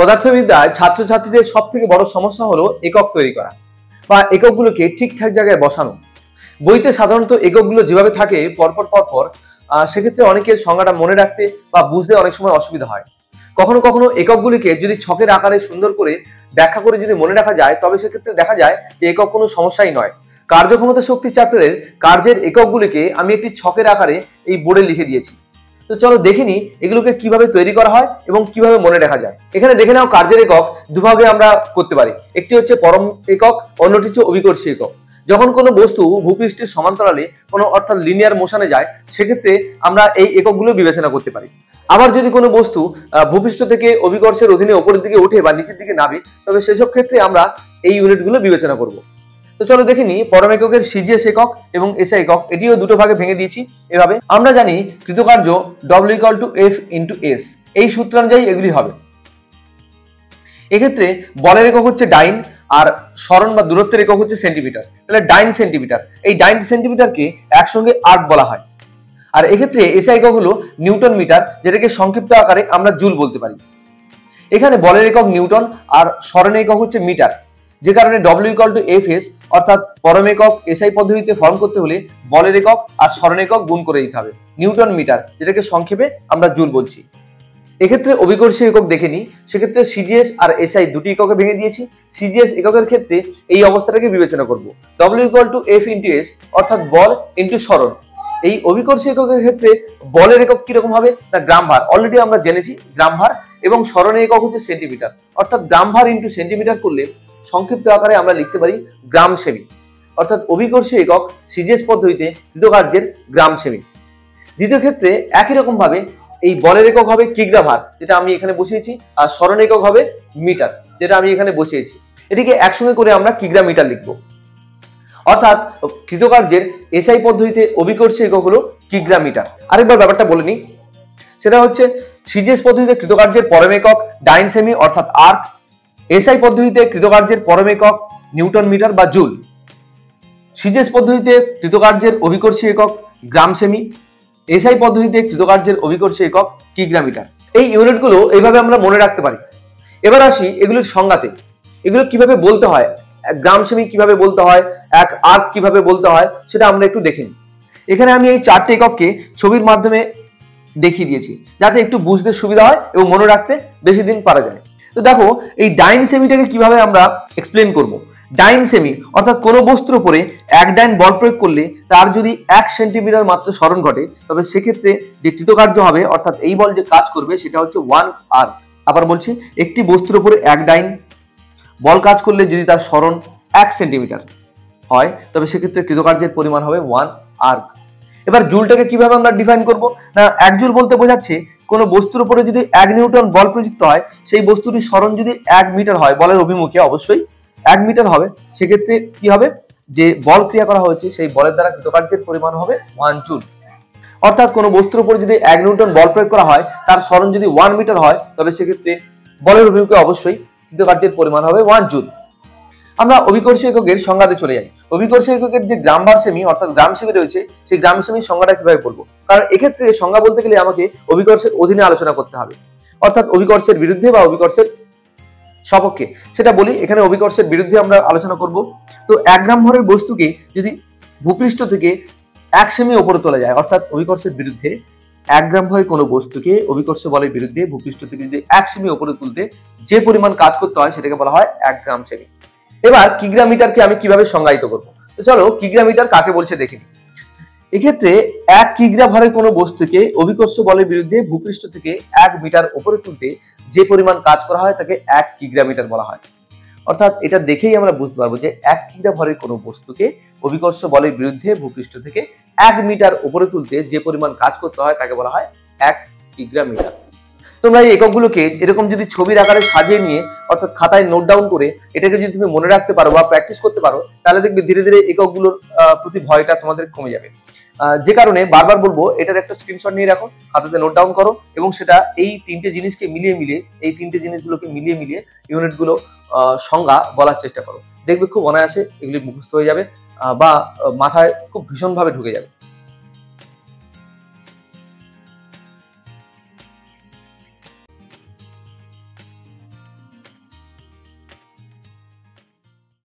পদার্থবিদ্যায় ছাত্রছাত্রীদের সব থেকে বড় সমস্যা হলো একক তৈরি করা বা এককগুলোকে ঠিকঠাক জায়গায় বসানো। বইতে সাধারণত এককগুলো যেভাবে থাকে পরপর পরপর, সেক্ষেত্রে অনেকের সংজ্ঞাটা মনে রাখতে বা বুঝতে অনেক সময় অসুবিধা হয়। কখনো কখনো এককগুলিকে যদি ছকের আকারে সুন্দর করে ব্যাখ্যা করে যদি মনে রাখা যায়, তবে সেক্ষেত্রে দেখা যায় যে একক কোনো সমস্যাই নয়। কার্যক্ষমতা শক্তি চ্যাপ্টারের কার্যের এককগুলিকে আমি একটি ছকের আকারে এই বোর্ডে লিখে দিয়েছি। তো চলো দেখে নিই এগুলোকে কিভাবে তৈরি করা হয় এবং কিভাবে মনে রাখা যায়। এখানে দেখে নাও কার্যের একক দুভাগে আমরা করতে পারি। একটি হচ্ছে পরম একক, অন্যটি হচ্ছে অভিকর্ষী একক। যখন কোনো বস্তু ভূপৃষ্ঠের সমান্তরালে কোনো অর্থাৎ লিনিয়ার মোশনে যায়, সেক্ষেত্রে আমরা এই এককগুলো বিবেচনা করতে পারি। আবার যদি কোনো বস্তু ভূপৃষ্ঠ থেকে অভিকর্ষের অধীনে উপরের দিকে উঠে বা নিচের দিকে নামে, তবে সেসব ক্ষেত্রে আমরা এই ইউনিটগুলো বিবেচনা করব। তো চলো দেখে নিই পরম এককের সিজিএস একক এবং এসআই একক, এটিও দুটো ভাগে ভেঙে দিয়েছি। এভাবে আমরা জানি কৃতকার্য W=F×S, এই সূত্রানুযায়ী এগুলি হবে। এক্ষেত্রে বলের একক হচ্ছে ডাইন আর সরণ বা দূরত্বের একক হচ্ছে সেন্টিমিটার। তাহলে ডাইন সেন্টিমিটার, এই ডাইন সেন্টিমিটারকে একসঙ্গে আর্ক বলা হয়। আর এক্ষেত্রে এসআই একক হলো নিউটন মিটার, যেটাকে সংক্ষিপ্ত আকারে আমরা জুল বলতে পারি। এখানে বলের একক নিউটন আর সরণের একক হচ্ছে মিটার, যে কারণে W=Fs অর্থাৎ পরম একক এসআই পদ্ধতিতে ফর্ম করতে হলে বলের একক আর সরণ একক গুণ করে দিতে হবে নিউটন মিটার, যেটাকে সংক্ষেপে আমরা জুল বলছি। এক্ষেত্রে অভিকর্ষী একক দেখে নিই। সেক্ষেত্রে সিজিএস আর এসআই দুটি এককে ভেঙে দিয়েছি। সিজিএস এককের ক্ষেত্রে এই অবস্থাটাকে বিবেচনা করব, W=F×S অর্থাৎ বল ইন্টু সরণ। এই অভিকর্ষী এককের ক্ষেত্রে বলের একক কিরকম হবে না গ্রাম ভার, অলরেডি আমরা জেনেছি গ্রাম ভার, এবং সরণের একক হচ্ছে সেন্টিমিটার, অর্থাৎ গ্রাম ভার ইন্টু সেন্টিমিটার করলে সংক্ষিপ্ত আকারে আমরা লিখতে পারি গ্রাম সেমি। অর্থাৎ অভিকর্ষী একক সিজিএস পদ্ধতিতে কৃতকার্যের গ্রাম সেমি। দ্বিতীয় ক্ষেত্রে একই রকম ভাবে এই বলের একক হবে কিগ্রা ভার, যেটা আমি এখানে বসিয়েছি, আর সরণ একক হবে মিটার, যেটা আমি এখানে বসিয়েছি। এটিকে একসঙ্গে করে আমরা কিগ্রা মিটার লিখবো। অর্থাৎ কৃতকার্যের এসআই পদ্ধতিতে অভিকর্ষী একক হলো কিগ্রা মিটার। আরেকবার ব্যাপারটা বলে নিই, সেটা হচ্ছে সিজিএস পদ্ধতিতে কৃতকার্যের পরম একক ডাইন সেমি অর্থাৎ আর্ক, এসআই পদ্ধতিতে কৃতকার্যের পরম একক নিউটন মিটার বা জুল, সিজিএস পদ্ধতিতে কৃতকার্যের অভিকর্ষী একক গ্রাম সেমি, এসআই পদ্ধতিতে কৃতকার্যের অভিকর্ষী একক কিগ্রা মিটার। এই ইউনিটগুলো এইভাবে আমরা মনে রাখতে পারি। এবার আসি এগুলোর সংজ্ঞাতে। এগুলো কিভাবে বলতে হয়, এক গ্রাম সেমি কিভাবে বলতে হয়, এক আর্ক কিভাবে বলতে হয়, সেটা আমরা একটু দেখে নিই। এখানে আমি এই চারটি একককে ছবির মাধ্যমে দেখিয়ে দিয়েছি, যাতে একটু বুঝতে সুবিধা হয় এবং মনে রাখতে বেশি দিন পারা যায়। তো দেখো এই ডাইন সেমিটাকে কিভাবে আমরা এক্সপ্লেন করব। ডাইন সেমি অর্থাৎ কোনো বস্তুর উপরে এক ডাইন বল প্রয়োগ করলে তার যদি 1 সেন্টিমিটার মাত্র সরণ ঘটে, তবে সেক্ষেত্রে যে কৃতকার্য হবে অর্থাৎ এই বল যে কাজ করবে সেটা হচ্ছে 1 আর্ক। আবার বলছি, একটি বস্তুর উপরে এক ডাইন বল কাজ করলে যদি তার সরণ 1 সেন্টিমিটার হয়, তবে সেক্ষেত্রে কৃতকার্যের পরিমাণ হবে 1 আর্ক। এবার জুলটাকে কিভাবে আমরা ডিফাইন করব না, এক জুল বলতে বোঝাচ্ছে কোনো বস্তুর উপরে যদি 1 নিউটন বল প্রযুক্ত হয়, সেই বস্তুটির সরণ যদি 1 মিটার হয়, বলের অভিমুখে অবশ্যই 1 মিটার হবে, সেক্ষেত্রে কি হবে, যে বল ক্রিয়া করা হয়েছে সেই বলের দ্বারা কৃতকার্যের পরিমাণ হবে 1 জুল। অর্থাৎ কোনো বস্তুর উপরে যদি 1 নিউটন বল প্রয়োগ করা হয়, তার সরণ যদি 1 মিটার হয়, তবে সেক্ষেত্রে বলের অভিমুখে অবশ্যই কৃতকার্যের পরিমাণ হবে 1 জুল। আমরা অভিকর্ষী এককের সংজ্ঞাতে চলে যাই। অভিকর্ষী এককের যে গ্রাম ভার সেমি অর্থাৎ গ্রাম সেমি রয়েছে, সেই গ্রাম সেমির সংজ্ঞাটা কিভাবে পড়বো, কারণ এক্ষেত্রে সংজ্ঞা বলতে গেলে আমাকে অভিকর্ষের অধীনে আলোচনা করতে হবে, অর্থাৎ অভিকর্ষের বিরুদ্ধে বা অভিকর্ষের সপক্ষে, সেটা বলি। এখানে অভিকর্ষের বিরুদ্ধে আমরা আলোচনা করব। তো 1 গ্রাম ভরের বস্তুকে যদি ভূপৃষ্ঠ থেকে 1 সেমি উপরে তোলা যায়, অর্থাৎ অভিকর্ষের বিরুদ্ধে 1 গ্রাম ভরের কোনো বস্তুকে অভিকর্ষ বলের বিরুদ্ধে ভূপৃষ্ঠ থেকে যদি 1 সেমি উপরে তুলতে যে পরিমাণ কাজ করতে হয়, সেটাকে বলা হয় 1 গ্রাম সেমি। এবার কিগ্রা মিটারকে আমি কিভাবে সংজ্ঞায়িত করব। তো চলো কিগ্রা মিটার কাকে বলছে দেখে নিই। এক্ষেত্রে 1 কিগ্রা ভরের কোনো বস্তুকে অভিকর্ষ বলের বিরুদ্ধে ভূপৃষ্ঠ থেকে 1 মিটার উপরে তুলতে যে পরিমাণ কাজ করা হয় তাকে 1 কিগ্রা মিটার বলা হয়। অর্থাৎ এটা দেখেই আমরা বুঝতে পারবো যে 1 কিগ্রা ভরের কোনো বস্তুকে অভিকর্ষ বলের বিরুদ্ধে ভূপৃষ্ঠ থেকে 1 মিটার উপরে তুলতে যে পরিমাণ কাজ করতে হয় তাকে বলা হয় 1 কিগ্রা মিটার। তোমরা এই এককগুলোকে এরকম যদি ছবির আকারে সাজিয়ে নিয়ে অর্থাৎ খাতায় নোট ডাউন করে এটাকে যদি তুমি মনে রাখতে পারো বা প্র্যাকটিস করতে পারো, তাহলে দেখবে ধীরে ধীরে এককগুলোর প্রতি ভয়টা তোমাদের কমে যাবে। যে কারণে বারবার বলবো, এটার একটা স্ক্রিনশট নিয়ে রাখো, খাতাতে নোট ডাউন করো, এবং সেটা এই 3টে জিনিসকে এই 3টে জিনিসগুলোকে মিলিয়ে ইউনিটগুলো সংজ্ঞা বলার চেষ্টা করো। দেখবে খুব অনায়াসে এগুলি মুখস্থ হয়ে যাবে বা মাথায় খুব ভীষণভাবে ঢুকে যাবে।